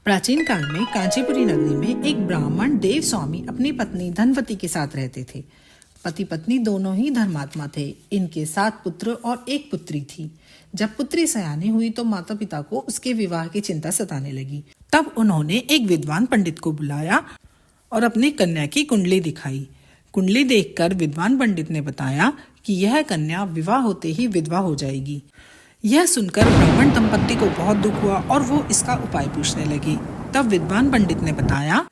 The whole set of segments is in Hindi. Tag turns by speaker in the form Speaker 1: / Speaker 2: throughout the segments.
Speaker 1: प्राचीन काल में कांचीपुरी नगरी में एक ब्राह्मण देव स्वामी अपनी पत्नी धनवती के साथ रहते थे। पति पत्नी दोनों ही धर्मात्मा थे। इनके 7 पुत्र और 1 पुत्री थी। जब पुत्री सयानी हुई तो माता पिता को उसके विवाह की चिंता सताने लगी। तब उन्होंने एक विद्वान पंडित को बुलाया और अपनी कन्या की कुंडली दिखाई। कुंडली देखकर विद्वान पंडित ने बताया कि यह कन्या विवाह होते ही विधवा हो जाएगी। यह सुनकर ब्राह्मण दंपत्ति को बहुत दुख हुआ और वो इसका उपाय पूछने लगी। तब विद्वान पंडित ने बताया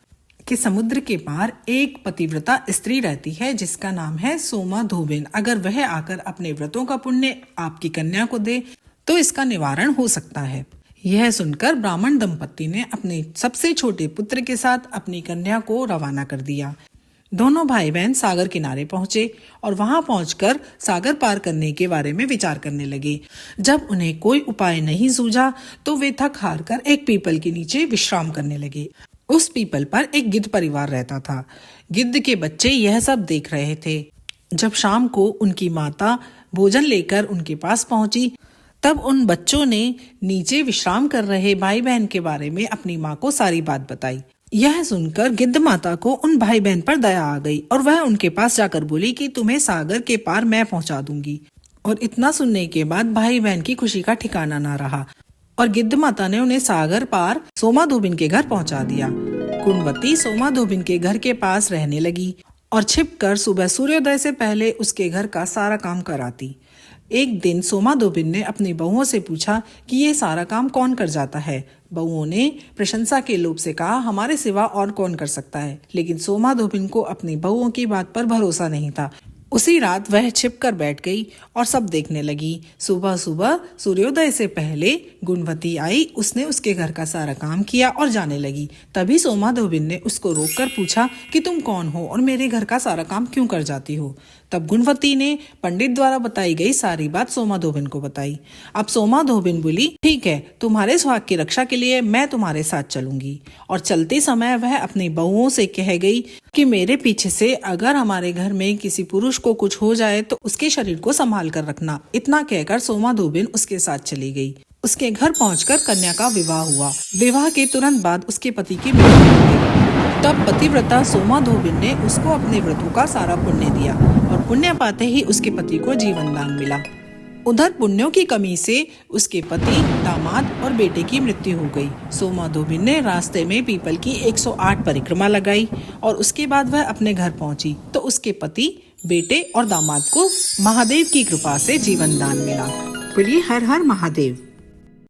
Speaker 1: कि समुद्र के पार एक पतिव्रता स्त्री रहती है जिसका नाम है सोमा धोबिन। अगर वह आकर अपने व्रतों का पुण्य आपकी कन्या को दे तो इसका निवारण हो सकता है। यह सुनकर ब्राह्मण दंपत्ति ने अपने सबसे छोटे पुत्र के साथ अपनी कन्या को रवाना कर दिया। दोनों भाई बहन सागर किनारे पहुंचे और वहां पहुंचकर सागर पार करने के बारे में विचार करने लगे। जब उन्हें कोई उपाय नहीं सूझा तो वे थक हार कर एक पीपल के नीचे विश्राम करने लगे। उस पीपल पर एक गिद्ध परिवार रहता था। गिद्ध के बच्चे यह सब देख रहे थे। जब शाम को उनकी माता भोजन लेकर उनके पास पहुंची तब उन बच्चों ने नीचे विश्राम कर रहे भाई बहन के बारे में अपनी माँ को सारी बात बताई। यह सुनकर गिद्ध माता को उन भाई बहन पर दया आ गई और वह उनके पास जाकर बोली कि तुम्हें सागर के पार मैं पहुंचा दूंगी। और इतना सुनने के बाद भाई बहन की खुशी का ठिकाना ना रहा और गिद्ध माता ने उन्हें सागर पार सोमा धोबिन के घर पहुंचा दिया। कुंडवती सोमा धोबिन के घर के पास रहने लगी और छिपकर सुबह सूर्योदय से पहले उसके घर का सारा काम कराती। एक दिन सोमा धोबिन ने अपनी बहुओं से पूछा कि ये सारा काम कौन कर जाता है। बहुओं ने प्रशंसा के लोभ से कहा, हमारे सिवा और कौन कर सकता है। लेकिन सोमा धोबिन को अपनी बहुओं की बात पर भरोसा नहीं था। उसी रात वह छिपकर बैठ गई और सब देखने लगी। सुबह सुबह सूर्योदय से पहले गुणवती आई। उसने उसके घर का सारा काम किया और जाने लगी। तभी सोमा धोबिन ने उसको रोककर पूछा कि तुम कौन हो और मेरे घर का सारा काम क्यों कर जाती हो। तब गुणवती ने पंडित द्वारा बताई गई सारी बात सोमा धोबिन को बताई। अब सोमा धोबिन बोली, ठीक है, तुम्हारे सुहाग की रक्षा के लिए मैं तुम्हारे साथ चलूंगी। और चलते समय वह अपनी बहुओं से कह गई कि मेरे पीछे से अगर हमारे घर में किसी पुरुष को कुछ हो जाए तो उसके शरीर को संभाल कर रखना। इतना कहकर सोमा धोबिन उसके साथ चली गई। उसके घर पहुंचकर कन्या का विवाह हुआ। विवाह के तुरंत बाद उसके पति की मृत्यु हो गई। तब पतिव्रता सोमा धोबिन ने उसको अपने व्रतों का सारा पुण्य दिया और पुण्य पाते ही उसके पति को जीवन दान मिला। उधर पुण्यों की कमी से उसके पति, दामाद और बेटे की मृत्यु हो गई। सोमा धोबिन ने रास्ते में पीपल की 108 परिक्रमा लगाई और उसके बाद वह अपने घर पहुंची तो उसके पति, बेटे और दामाद को महादेव की कृपा से जीवन दान मिला। बोलिए हर हर महादेव।